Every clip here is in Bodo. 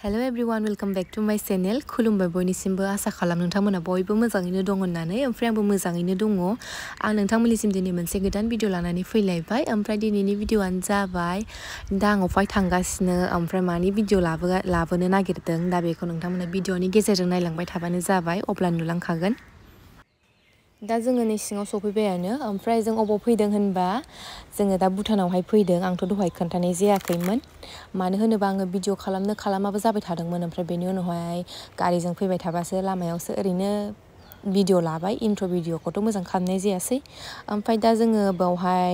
Hello everyone, welcome back to my channel. खुलुमबाय बयनिसिमबो आसा खालाम नोंथांमोना बयबो मोजाङैनो दं होननानै ओमफ्राय आंबो मोजाङैनो दङ। आं नोंथांमोननिसिम दिनै मोनसे गोदान भिडिअ लानानै फैलायबाय। ओमफ्राय दिनैनि भिडिअआनो जाबाय दा आं अफाय थांगासिनो ओमफ्राय मानि भिडिअ लाबोनो नागिरदों दा बेखौ नोंथांमोना भिडिअनि गेजेरजों नायलांबाय थाबानो जाबाय अब्ला नुलांखागोन। दा जोङो नै सिङाव सफैबायानो ओमफ्राय जों अबाव फैदों होनबा जोङो दा भुटानावहाय फैदों। आंथ' दहाय खोन्थानाय जायाखैमोन मानो होनोबा आङो भिडिअ खालामाबो जाबाय थादोंमोन ओमफ्राय बेनि उनावहाय गारिजों फैबाय थाबासो लामायावसो ओरैनो भिडिअ लाबाय इन्ट्र' भिडिअखौथ' मोजां खालामनाय जायासै। ओमफ्राय दा जोङो बावहाय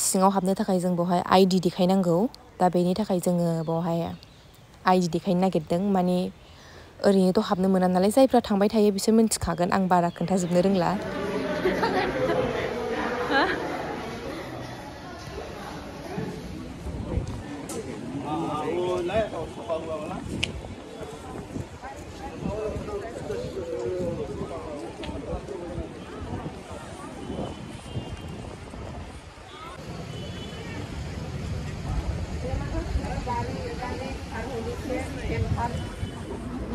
सिङाव हाबनो थाखाय जों बावहाय आइडि देखायनांगौ दा बेनि थाखाय जोङो बावहाय आइडि देखायनो नागिरदों माने ओरैनोथ' हाबनो मोना नालाय जायफ्रा थांबाय थायो बिसोर मिन्थिखागोन आं बारा खोन्थाजोबनो रोंला।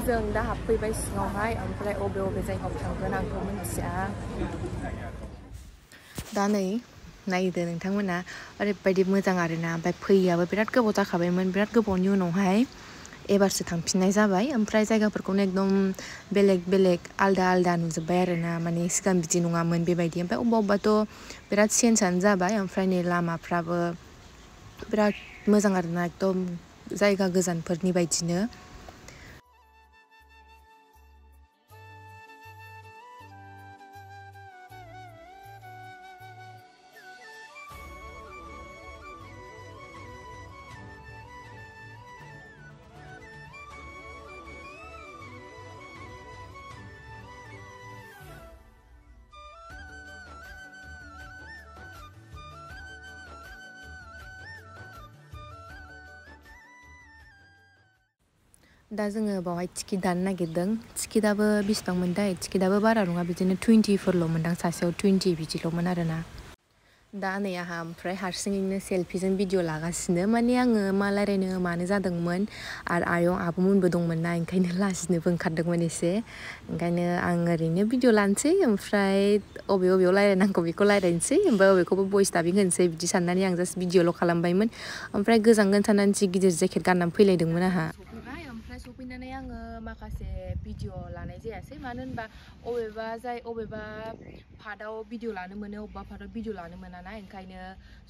जों दा हाबफैबाय सिङावहाय ओमफ्राय अबे जायगायाव थांगोन आंथ' मिन्थिया। दा नै नायदो नोंथांमोना ओरैबायदि मोजां आरोना ओमफ्राय फैयाबो बिराद गोबाव जाखाबायमोन बिराद गोबावनि उनावहाय एबारसो थांफिननाय जाबाय। ओमफ्राय जायगाफोरखौनो एकदम बेलेग आलदा नुजोब्बाय आरोना माने सिगां बिदि नङामोन बेबायदि ओमफ्राय अबावबाथ' बिराद चेन्जआनो जाबाय। ओमफ्राय नै लामाफ्राबो बिराद मोजां आरोना एकदम जायगा गोजानफोरनि बायदिनो। दा जोङो बावहाय टिकेट दानो नागिरदों। टिकेटआबो बेसेबां मोनथाय टिकेटआबो बारा नङा बिदिनो 20फोरल' मोनदां सासेयाव 20 बिदिल'मोन आरोना। दा नै आंहा ओमफ्राय हारसिङैनो सेल्फिजों भिडिअ लागासिनो माने आङो मा रायलायनो मानो जादोंमोन आरो आयं आब'मोनबो दंमोन ना ओंखायनो लाजिनोबो ओंखारदोंमोन एसे ओंखायनो आं ओरैनो भिडिअ लानोसै ओमफ्राय अबेयाव रायलायनांगौ बेखौ रायलायनोसै ओमफ्राय अबेखौबो भइस डाबिं होनोसै बिदि साननानै आं जास्ट भिडिअल' खालामबायमोन। ओमफ्राय गोजांगोन साननानै जि गिदिर जेकेट गाननानै फैलायदोंमोन आंहा। ओमफ्राय सफैनानै आङो माखासे भिडिअ लानाय जायासै मानो होनबा अबेबा पार्टआव भिडिअ लानो मोनो अबेबा पार्टआव भिडिअ लानो मोना ना ओंखायनो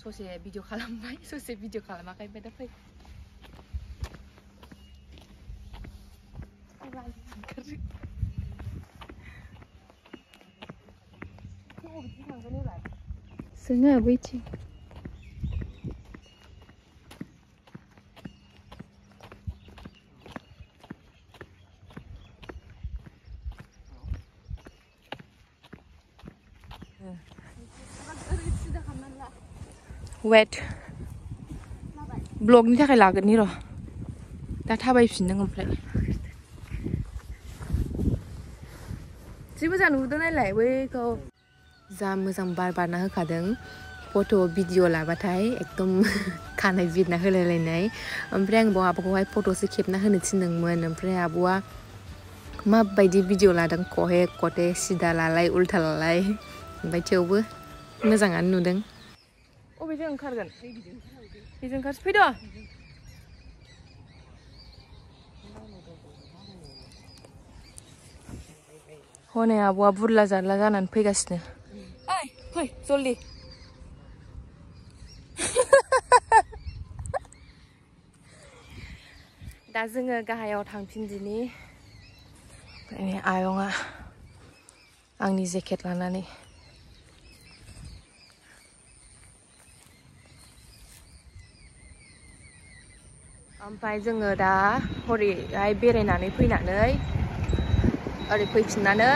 ससे भिडिअ खालामबाय ससे भिडिअ खालामाखै ओमफ्राय दा फै। जोङो बैथिं वेट ब्लगनि थाखाय लागोन र' दा थाबायफिनदों ओमफ्राय जि मोजां नुहुरदों नायलाय बैखौ जा मोजां बारना होखादों। फट' भिडिअ लाबाथाय एकदम खानाय बिरना होलायलायनाय ओमफ्राय आं बाव आब'खौहाय फट'सो खेबना होनो थिनदोंमोन ओमफ्राय आब'आ माबायदि भिडिअ लादों खहे खथे सिदा लालाय उल्था लालाय ओमफ्राय थेवबो मोजाङानो नुदों। अबेजों ओंखारगोन बेजों ओंखारसै फैद' हनै आब'आ बुरला जारला जानानै फैगासिनो। ओइ फै जल्दि दा जोङो गाहायाव थांफिनदिनि आयंआ आंनि जेकेट लानानै ओमफ्राय जोङो दा हरैहाय बेरायनानै फैनानै ओरै फैफिननानै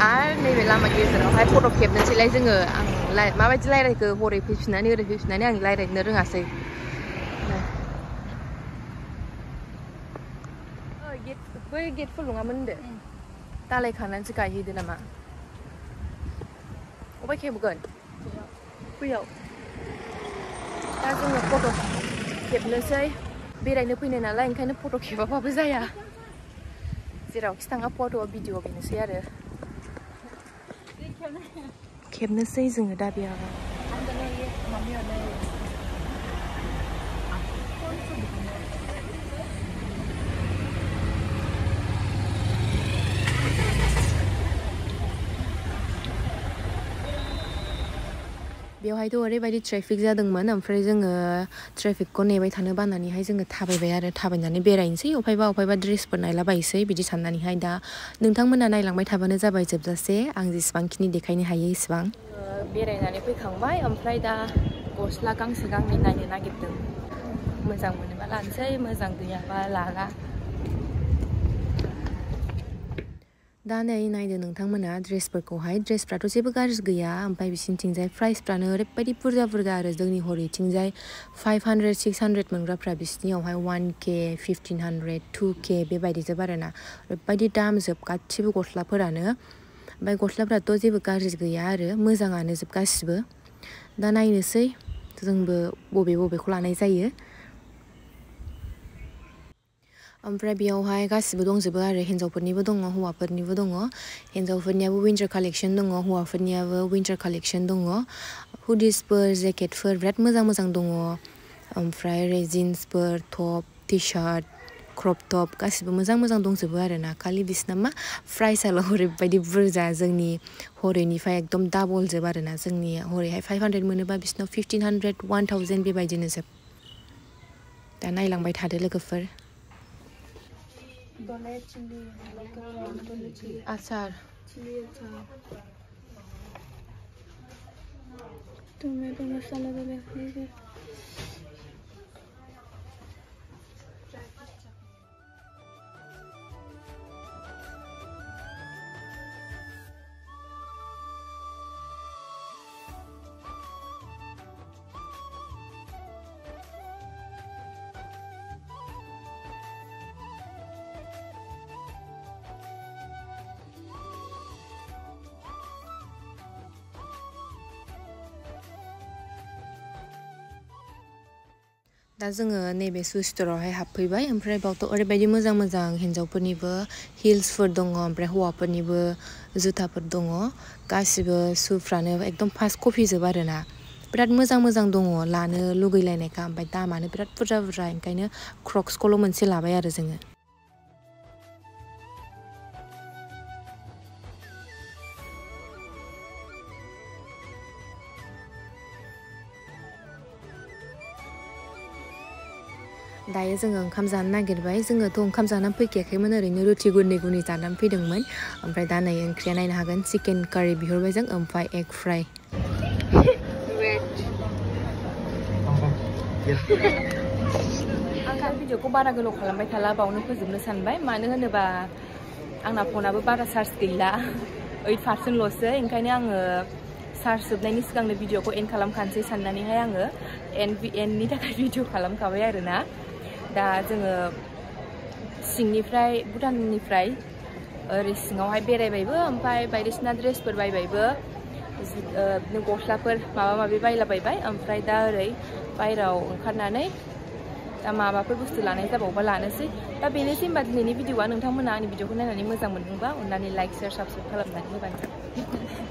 आरो नैबे लामा गेजेरावहाय फट' खेबनोसैलाय जोङो। आं माबायदि रायलायखो हरै फैफिननानै ओरै फैफिननानै आं रायलायनो रोङासै। बै गेटफोर नङामोन होनदो दालाय खानानैसो गायहैदो नामा? अबाय खेबगोन बैयाव दा जोङो फट' खेबनोसै बेरायनो फैनाय नालाय ओंखायनो फट' खेबाबाबो जाया जेरावखि थाङा फट' भिडिअ बेनोसै आरो खेबनोसै जोङो दा बेयाव बेवहायथ' ओरैबायदि ट्रेफिक जादोंमोन ओमफ्राय जोङो ट्रेफिकखौ नेबाय थानो बानानैहाय जोङो थाबायबाय आरो थाबायनानै बेरायनोसै अफायबा ड्रेसफोर नायलाबायसै बिदि साननानैहाय दा नोंथांमोना नायलांबाय थाबानो जाबाय जोबजासे आं जेसेबांखिनि देखायनो हायो इसेबां बेरायनानै फैखांबाय ओमफ्राय दा गस्ला गांसे गांनै नायनो नागिरदों मोजां मोनोबा लानोसै मोजां गैयाबा लाला दा नै नायदो नोंथांमोना ड्रेसफोरखौहाय ड्रेसफ्राथ' जेबो गाज्रि गैया ओमफ्राय बिसिनिथिंजाय प्राइसफ्रानो ओरैबायदि बुरजा आरो जोंनि हरैथिंजाय 500 600 मोनग्राफ्रा बिसिनियावहाय 1K 1500 2K बेबायदि जोब आरोना ओरैबायदि दाम जोब गासिबो गस्लाफोरानो ओमफ्राय गस्लाफ्राथ' जेबो गाज्रि गैया आरो मोजाङानो जोब गासिबो दा नायनोसै जोंबो बबेखौ लानाय जायो ओमफ्राय बेयावहाय गासिबो दंजोबो आरो हिन्जावफोरनिबो दङ हौवाफोरनिबो दङ हिन्जावफोरनियाबो विन्टार कालेक्सन दङ हौवाफोरनियाबो विन्टार कालेक्सन दङ हुडिसफोर जेकेटफोर बिराद मोजां दङ ओमफ्राय जिन्सफोर top T-shirt crop top गासिबो मोजां दंजोबो आरोना खालि बिसिना मा प्राइसआल' ओरैबायदि बुरजा जोंनि हरैनिफ्राय एकदम डाबल जोब आरोना जोंनि हरैहाय 500 मोनोबा बिसिनाव 1500 1000 बेबायदिनो जोब दा नायलांबाय थादो लोगोफोर आचार टमेटो मसाला दा जोङो नैबे शु स्ट'रावहाय हाबफैबाय ओमफ्राय बावथ' ओरैबायदि मोजां हिन्जावफोरनिबो हिल्सफोर दङ ओमफ्राय हौवाफोरनिबो जुथाफोर दङ गासिबो शुफ्रानो एकदम फार्स्ट कपि जोब आरोना बिराद मोजां दङ लानो लुगैलायनायखा ओमफ्राय दामानो बिराद बुरजा ओंखायनो क्रक्सखौल' मोनसे लाबाय आरो जोङो दायो जोङो ओंखाम जानो नागिरबाय जोङोथ' ओंखाम जानानै फैखायाखैमोन ओरैनो रुथि गुरनै जानानै फैदोंमोन ओमफ्राय दा नै ओंख्रिया नायनो हागोन चिकेन कारि बिहरबाय जों ओमफ्राय एग फ्राय आं भिडिअखौ बारा गोलाव खालामबाय थाला बावनो फोजोबनो सानबाय मानो होनोबा आंना फनाबो बारा चार्ज गैला 8%ल'सो ओंखायनो आङो चार्ज जोबनायनि सिगांनो भिडिअखौ एन्ड खालामखानोसै साननानैहाय आङो एन्डनि थाखाय भिडिअ खालामखाबाय आरोना दा जोङो सिंनिफ्राय भुटाननिफ्राय ओरै सिङावहाय बेरायबायबो ओमफ्राय बायदिसिना ड्रेसफोर बायबायबो गस्लाफोर माबा बायलाबायबाय ओमफ्राय दा ओरै बायरायाव ओंखारनानै दा माबाफोर बुस्थु लानाय जाबावबा लानोसै दा बेनोसै होनबा दिनैनि भिडिअआ नोंथांमोना आंनि भिडिअखौ नायनानै मोजां मोनदोंबा अननानै लाइक शेयार साबस्क्राइब खालामनानै होबानो जाबाय